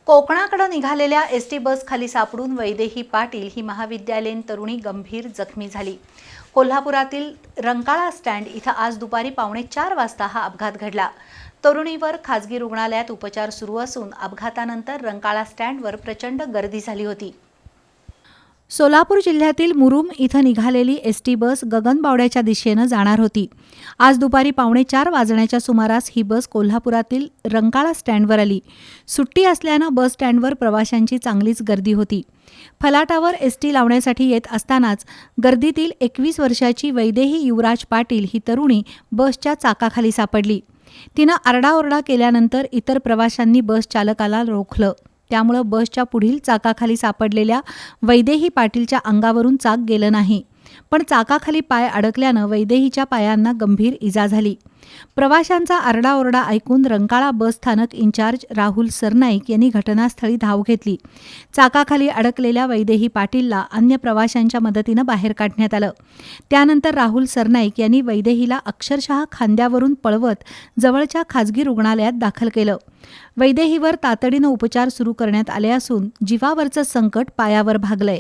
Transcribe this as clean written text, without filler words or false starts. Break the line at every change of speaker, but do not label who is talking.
कोकणाकडे निघालेल्या ST bus खाली सापडून वैदेही पाटील ही महाविद्यालयीन तरुणी गंभीर जखमी झाली। कोल्हापुरातील रंकाळा स्टँड इथं आज दुपारी 4:15 वाजता हा अपघात घडला। तरुणीवर खासगी रुग्णालयात उपचार सुरू असून अपघातानंतर रंकाळा स्टँडवर प्रचंड गर्दी झाली होती। सोलापूर जिल्ह्यातील मुरुम इथं निघालेली एसटी बस गगनबावड्याच्या दिशेनं जाणार होती। आज दुपारी 4:15 वाजण्याच्या सुमारास ही बस कोल्हापुरातील रंकाळा स्टँडवर आली। सुट्टी असल्यानं बस स्टँडवर प्रवाशांची चांगलीच गर्दी होती। फलाटावर एसटी लावण्यासाठी येत असतानाच गर्दीतील 21 वर्षाची वैदेही युवराज पाटील ही तरुणी बसच्या चाकाखाली सापडली। तिनं आरडाओरडा केल्यानंतर इतर प्रवाशांनी बस चालकाला रोखलं। त्यामुळे बसच्या पुढील चाकाखाली सापडलेल्या वैदेही पाटीलच्या अंगावरून चाक गेलं नाही, पण चाकाखाली पाय अडकल्यानं वैदेहीच्या पायांना गंभीर इजा झाली। प्रवाशांचा आरडाओरडा ऐकून रंकाळा बस स्थानक इंचार्ज राहुल सरनाईक यांनी घटनास्थळी धाव घेतली। चाकाखाली अडकलेल्या वैदेही पाटीलला अन्य प्रवाशांच्या मदतीनं बाहेर काढण्यात आलं। त्यानंतर राहुल सरनाईक यांनी वैदेहीला अक्षरशः खांद्यावरून पळवत जवळच्या खासगी रुग्णालयात दाखल केलं। वैदेहीवर तातडीनं उपचार सुरू करण्यात आले असून जीवावरचं संकट पायावर भागलंय।